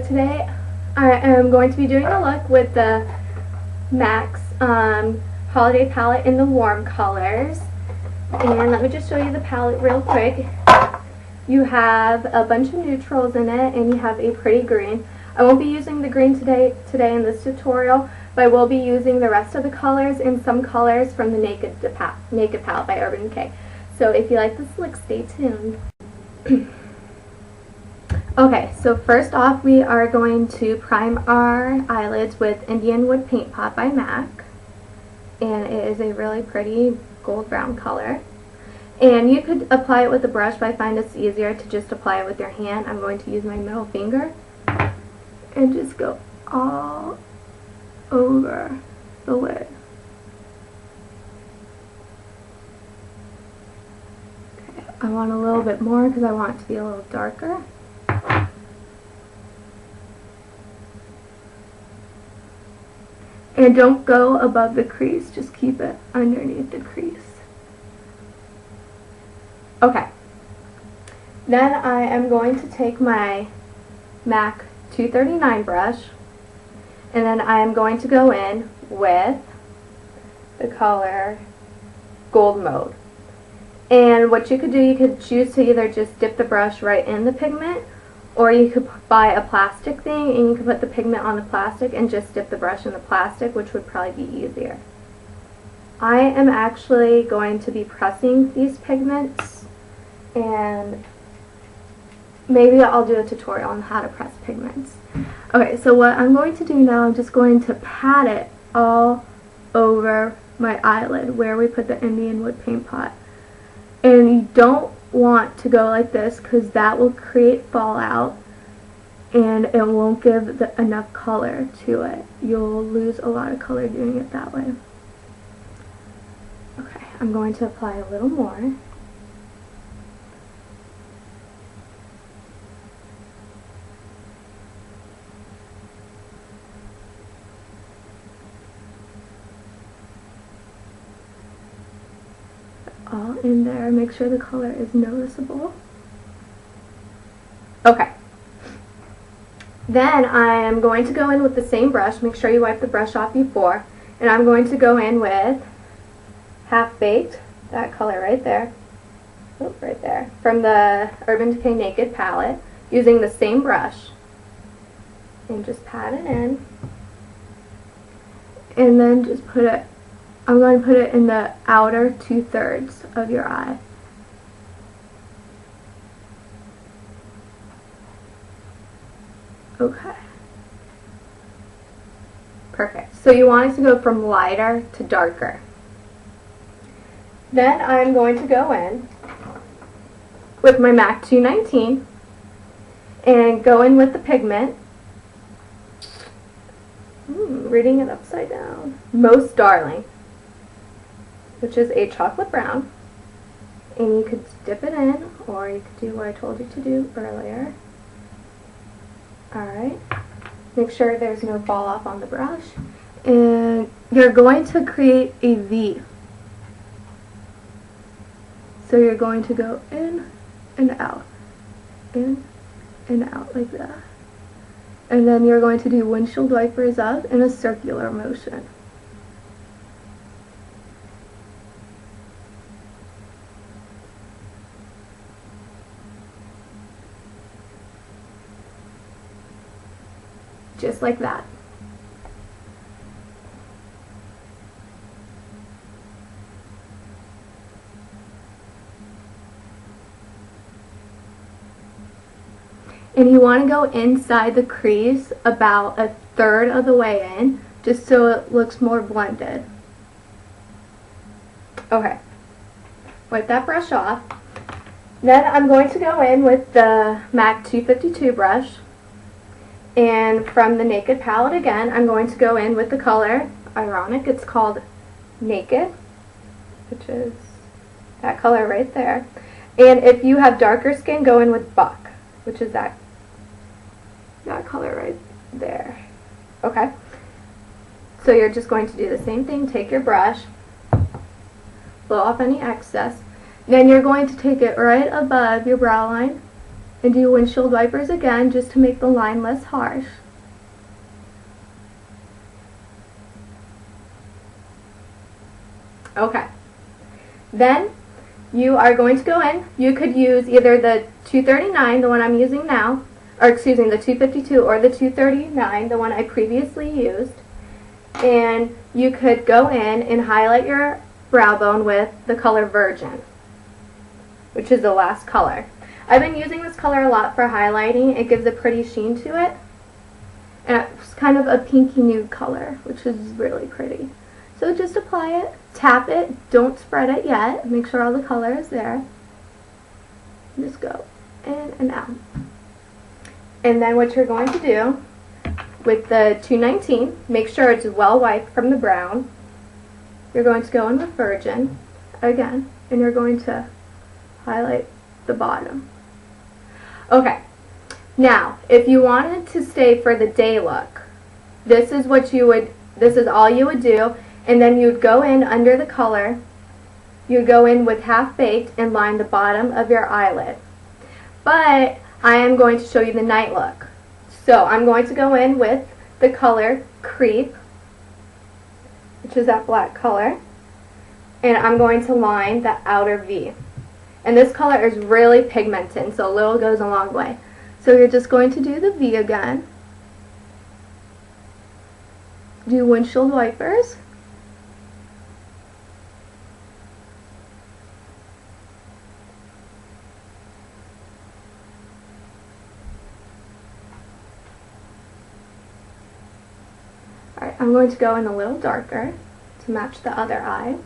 Today I am going to be doing a look with the MACs Holiday Palette in the warm colors. And let me just show you the palette real quick. You have a bunch of neutrals in it and you have a pretty green. I won't be using the green today in this tutorial, but I will be using the rest of the colors and some colors from the Naked palette by Urban Decay. So if you like this look, stay tuned. Okay, so first off we are going to prime our eyelids with Indian Wood Paint Pot by MAC. And it is a really pretty gold brown color. And you could apply it with a brush, but I find it's easier to just apply it with your hand. I'm going to use my middle finger and just go all over the lid. Okay, I want a little bit more because I want it to be a little darker. And don't go above the crease, just keep it underneath the crease. Okay, then I am going to take my MAC 239 brush, and then I am going to go in with the color Gold Mode. And what you could do, you could choose to either just dip the brush right in the pigment, or you could buy a plastic thing and you could put the pigment on the plastic and just dip the brush in the plastic, which would probably be easier. I am actually going to be pressing these pigments, and maybe I'll do a tutorial on how to press pigments. Okay, so what I'm going to do now, I'm just going to pat it all over my eyelid where we put the Indian Wood Paint Pot. And you don't want to go like this because that will create fallout and it won't give enough color to it. You'll lose a lot of color doing it that way. Okay, I'm going to apply a little more. All in there, make sure the color is noticeable. Okay. Then I am going to go in with the same brush, make sure you wipe the brush off before, and I'm going to go in with Half Baked, that color right there, right there, from the Urban Decay Naked palette, using the same brush, and just pat it in, and then just put it, I'm going to put it in the outer 2/3 of your eye. Okay. Perfect. So you want it to go from lighter to darker. Then I'm going to go in with my MAC 219 and go in with the pigment. Reading it upside down. Most Darling, which is a chocolate brown, and you could dip it in, or you could do what I told you to do earlier. Alright, make sure there's no fall off on the brush, and you're going to create a V. So you're going to go in and out, in and out like that. And then you're going to do windshield wipers up in a circular motion. Just like that. And you want to go inside the crease about 1/3 of the way in, just so it looks more blended. Okay, wipe that brush off. Then I'm going to go in with the MAC 252 brush. And from the Naked palette again, I'm going to go in with the color, ironic, it's called Naked, which is that color right there. And if you have darker skin, go in with Buck, which is that color right there. Okay? So you're just going to do the same thing, take your brush, blow off any excess, then you're going to take it right above your brow line And do windshield wipers again just to make the line less harsh. Okay. Then you are going to go in. You could use either the 239, the one I'm using now, or excuse me, the 252 or the 239, the one I previously used. And you could go in and highlight your brow bone with the color Virgin, which is the last color. I've been using this color a lot for highlighting. It gives a pretty sheen to it. And it's kind of a pinky nude color, which is really pretty. So just apply it, tap it, don't spread it yet. Make sure all the color is there. Just go in and out. And then what you're going to do with the 219, make sure it's well wiped from the brown. You're going to go in with Virgin again, and you're going to highlight the bottom. Okay, now if you wanted to stay for the day look, this is all you would do. And then you'd go in under the color, you'd go in with Half Baked and line the bottom of your eyelid. But I am going to show you the night look. So I'm going to go in with the color Creep, which is that black color, and I'm going to line the outer V. And this color is really pigmented, so a little goes a long way. So you're just going to do the V again. Do windshield wipers. Alright, I'm going to go in a little darker to match the other eye.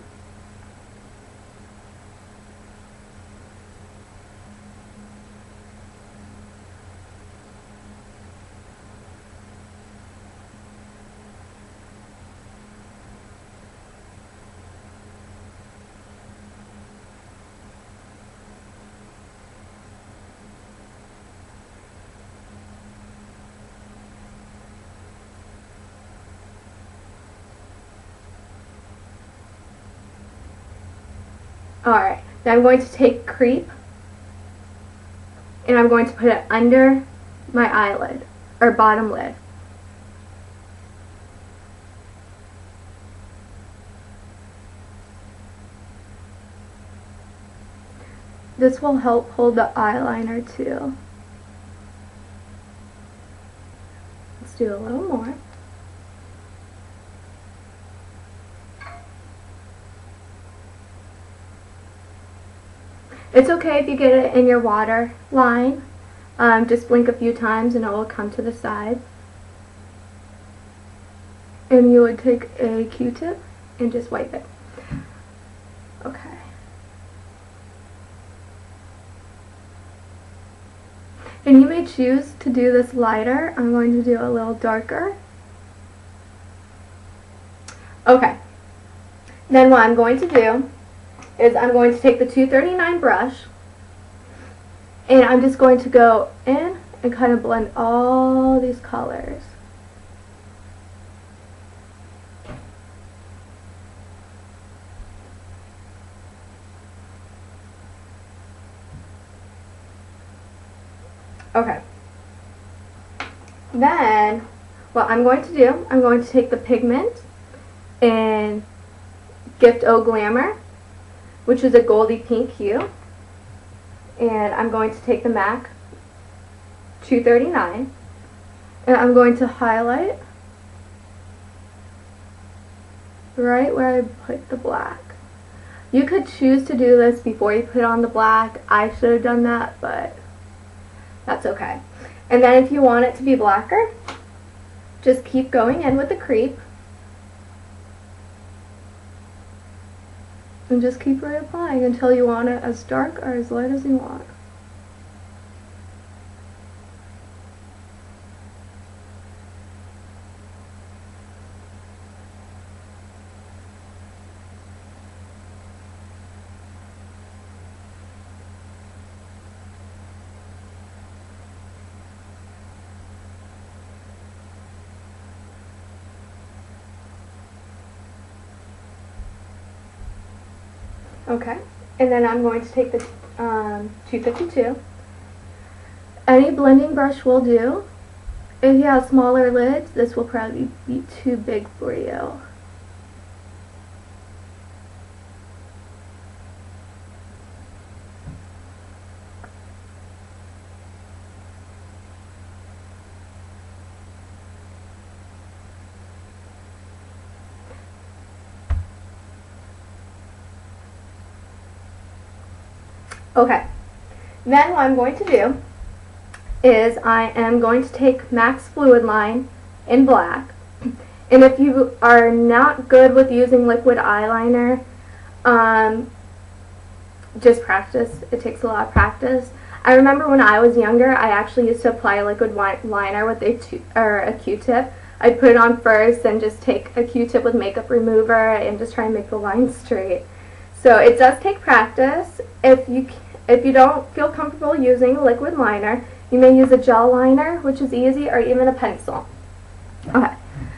Alright, now I'm going to take Creep and I'm going to put it under my eyelid, or bottom lid. This will help hold the eyeliner too. Let's do a little more. It's okay if you get it in your water line. Just blink a few times and it will come to the side. And you would take a Q-tip and just wipe it. Okay. And you may choose to do this lighter. I'm going to do a little darker. Okay. Then what I'm going to do is I'm going to take the 239 brush and I'm just going to go in and kind of blend all these colors. Okay. Then what I'm going to do, I'm going to take the pigment in Gift O Glamour, which is a goldy pink hue, and I'm going to take the MAC 239 and I'm going to highlight right where I put the black. You could choose to do this before you put on the black. I should have done that, but that's okay. And then if you want it to be blacker, just keep going in with the Creep and just keep reapplying until you want it as dark or as light as you want. Okay, and then I'm going to take the 252 Any blending brush will do. If you have smaller lids, this will probably be too big for you. Okay, then what I'm going to do is I am going to take MAC's Fluid Line in black. And if you are not good with using liquid eyeliner, just practice. It takes a lot of practice. I remember when I was younger, I actually used to apply liquid liner with a Q-tip. I'd put it on first and just take a Q-tip with makeup remover and just try and make the line straight. So it does take practice. If you don't feel comfortable using liquid liner, you may use a gel liner, which is easy, or even a pencil. Okay,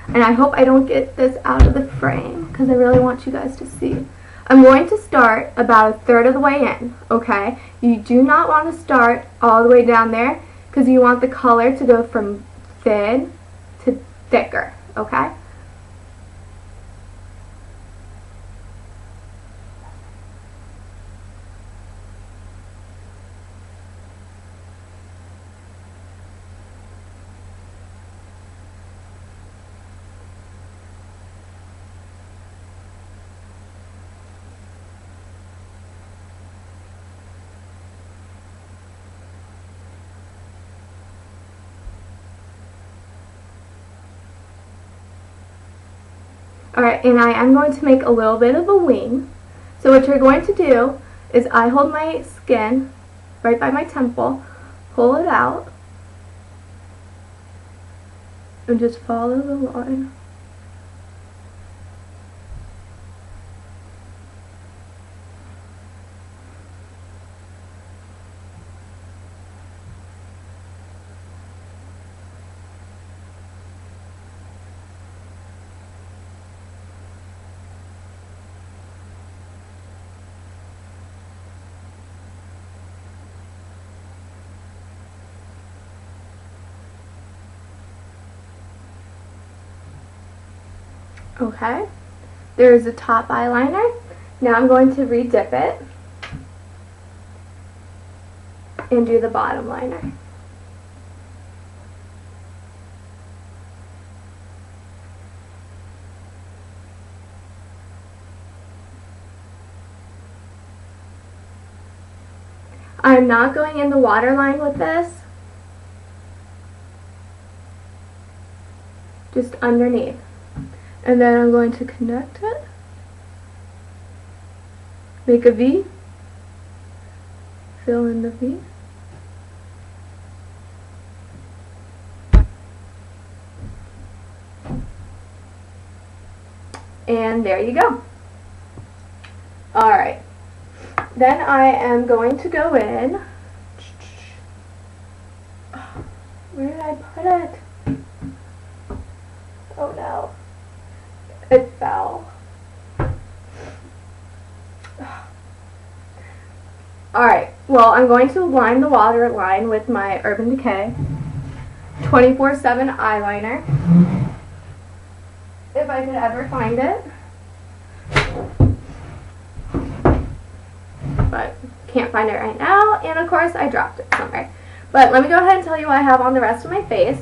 and I hope I don't get this out of the frame because I really want you guys to see. I'm going to start about a third of the way in, okay? You do not want to start all the way down there because you want the color to go from thin to thicker, okay? Alright, and I am going to make a little bit of a wing. So what you're going to do is I hold my skin right by my temple, pull it out, and just follow the line. Okay, there's a top eyeliner. Now I'm going to re-dip it and do the bottom liner. I'm not going in the waterline with this, just underneath. And then I'm going to connect it, make a V, fill in the V, and there you go. Alright, then I am going to go in, where did I put it? Oh no. It fell. Alright, well I'm going to line the waterline with my Urban Decay 24/7 eyeliner. If I could ever find it. But can't find it right now, and of course I dropped it somewhere. But let me go ahead and tell you what I have on the rest of my face.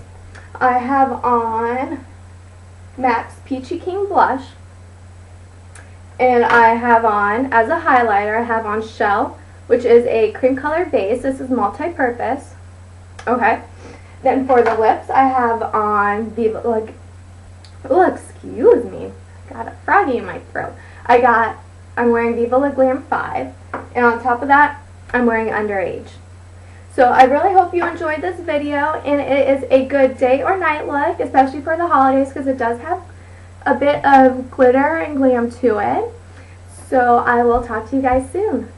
I have on MAC's Peachy King blush, and I have on, as a highlighter, I have on Shell, which is a cream color base. This is multi-purpose. Okay, then for the lips I have on Viva, oh excuse me, got a froggy in my throat. I'm wearing Viva La Glam 5, and on top of that I'm wearing Underage. So I really hope you enjoyed this video, and it is a good day or night look, especially for the holidays, because it does have a bit of glitter and glam to it. So I will talk to you guys soon.